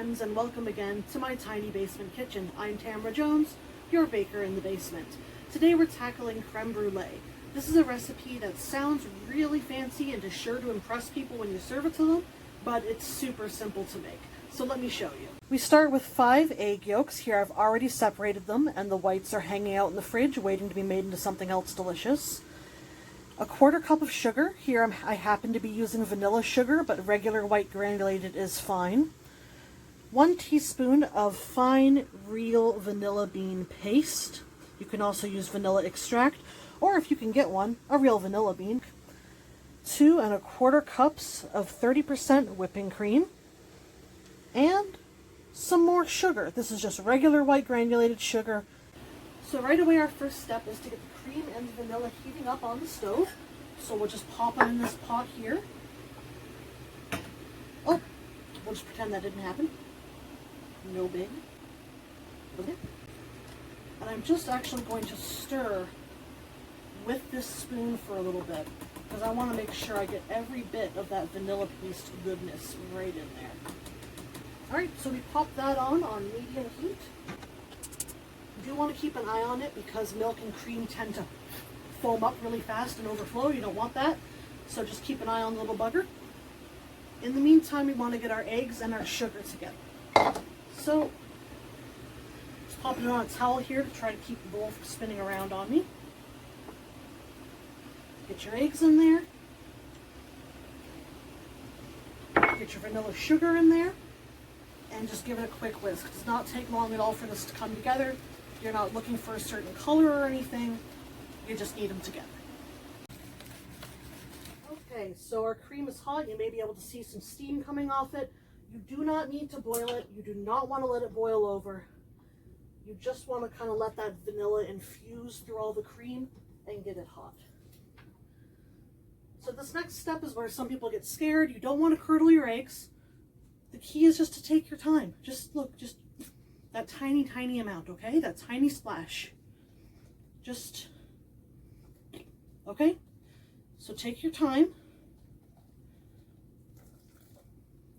friends, and welcome again to my tiny basement kitchen. I'm Tamara Jones, your baker in the basement. Today we're tackling creme brulee. This is a recipe that sounds really fancy and is sure to impress people when you serve it to them, but it's super simple to make. So let me show you. We start with 5 egg yolks. Here I've already separated them and the whites are hanging out in the fridge waiting to be made into something else delicious. A 1/4 cup of sugar. Here I happen to be using vanilla sugar, but regular white granulated is fine. 1 teaspoon of fine real vanilla bean paste. You can also use vanilla extract, or if you can get one, a real vanilla bean. 2 1/4 cups of 30% whipping cream. And some more sugar. This is just regular white granulated sugar. So right away our first step is to get the cream and the vanilla heating up on the stove. So we'll just pop it in this pot here. Oh, we'll just pretend that didn't happen. No big. Okay. And I'm just actually going to stir with this spoon for a little bit because I want to make sure I get every bit of that vanilla paste goodness right in there. Alright, so we pop that on medium heat. You do want to keep an eye on it because milk and cream tend to foam up really fast and overflow. You don't want that. So just keep an eye on the little bugger. In the meantime, we want to get our eggs and our sugar together. So, just popping it on a towel here to try to keep the bowl from spinning around on me. Get your eggs in there. Get your vanilla sugar in there. And just give it a quick whisk. It does not take long at all for this to come together. You're not looking for a certain color or anything. You just need them together. Okay, so our cream is hot. You may be able to see some steam coming off it. You do not need to boil it. You do not want to let it boil over. You just want to kind of let that vanilla infuse through all the cream and get it hot. So this next step is where some people get scared. You don't want to curdle your eggs. The key is just to take your time. Just look, just that tiny, tiny amount, okay? That tiny splash. Just, okay? So take your time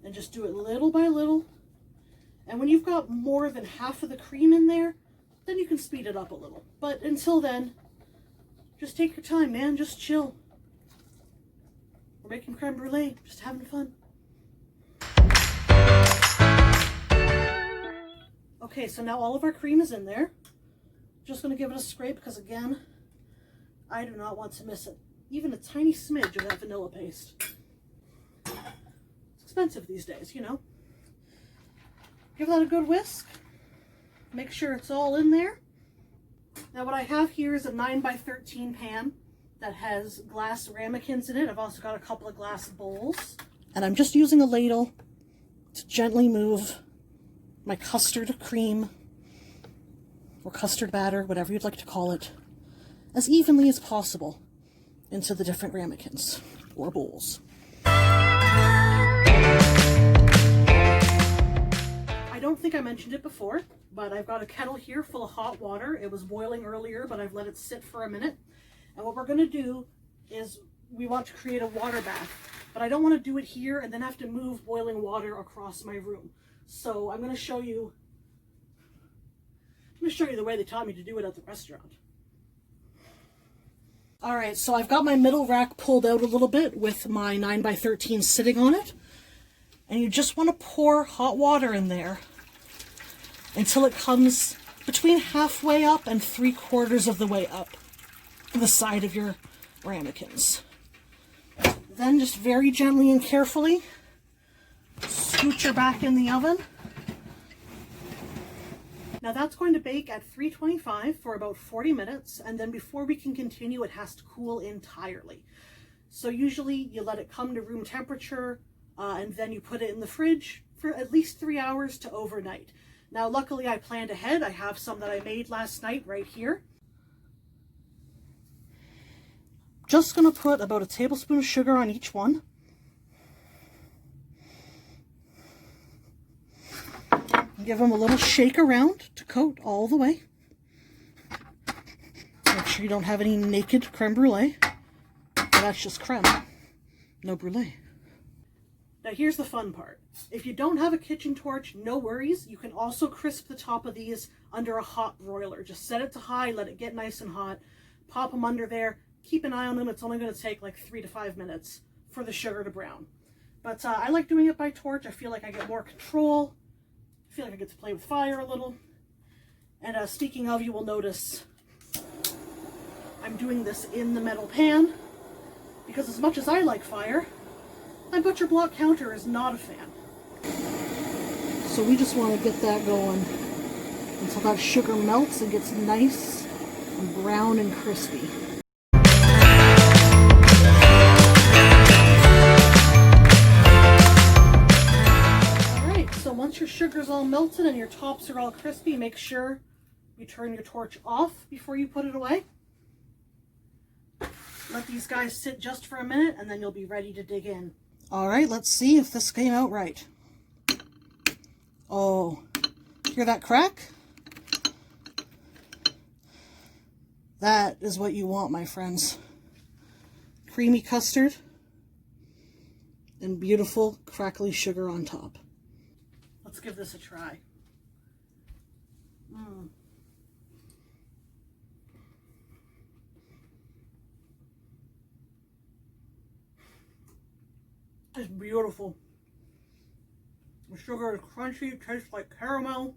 and just do it little by little. And when you've got more than half of the cream in there, then you can speed it up a little. But until then, just take your time, man. Just chill. We're making creme brulee, just having fun. Okay, so now all of our cream is in there. Just going to give it a scrape because, again, I do not want to miss it. Even a tiny smidge of that vanilla paste. It's expensive these days, you know. Give that a good whisk. Make sure it's all in there. Now what I have here is a 9x13 pan that has glass ramekins in it. I've also got a couple of glass bowls. And I'm just using a ladle to gently move my custard cream, or custard batter, whatever you'd like to call it, as evenly as possible into the different ramekins, or bowls. I don't think I mentioned it before, but I've got a kettle here full of hot water. It was boiling earlier, but I've let it sit for a minute. And what we're going to do is we want to create a water bath, but I don't want to do it here and then have to move boiling water across my room. So I'm going to show you the way they taught me to do it at the restaurant. Alright, so I've got my middle rack pulled out a little bit with my 9x13 sitting on it. And you just want to pour hot water in there until it comes between halfway up and 3/4 of the way up the side of your ramekins. Then just very gently and carefully scoot your back in the oven. Now that's going to bake at 325 for about 40 minutes, and then before we can continue, it has to cool entirely. So usually you let it come to room temperature, and then you put it in the fridge for at least 3 hours to overnight. Now luckily I planned ahead. I have some that I made last night right here. Just going to put about a tablespoon of sugar on each one. Give them a little shake around to coat all the way. Make sure you don't have any naked creme brulee. That's just creme, no brulee. Now here's the fun part. If you don't have a kitchen torch, no worries. You can also crisp the top of these under a hot broiler. Just set it to high, let it get nice and hot. Pop them under there. Keep an eye on them. It's only going to take like 3 to 5 minutes for the sugar to brown. But I like doing it by torch. I feel like I get more control. I feel like I get to play with fire a little. And speaking of, you will notice I'm doing this in the metal pan because as much as I like fire, my butcher block counter is not a fan. So we just want to get that going until that sugar melts and gets nice and brown and crispy. Alright, so once your sugar's all melted and your tops are all crispy, make sure you turn your torch off before you put it away. Let these guys sit just for a minute and then you'll be ready to dig in. All right, let's see if this came out right. Oh, hear that crack? That is what you want, my friends. Creamy custard and beautiful crackly sugar on top. Let's give this a try. It's beautiful. The sugar is crunchy, tastes like caramel.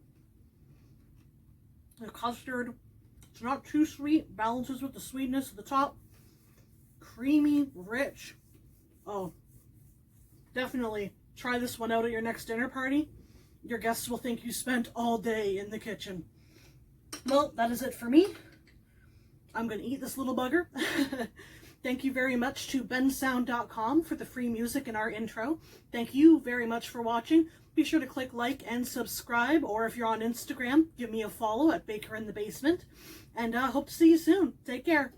The custard, it's not too sweet, balances with the sweetness at the top. Creamy, rich. Oh, definitely try this one out at your next dinner party. Your guests will think you spent all day in the kitchen. Well, that is it for me. I'm going to eat this little bugger. Thank you very much to bensound.com for the free music in our intro. Thank you very much for watching. Be sure to click like and subscribe, or if you're on Instagram, give me a follow at BakerInTheBasement. And hope to see you soon. Take care.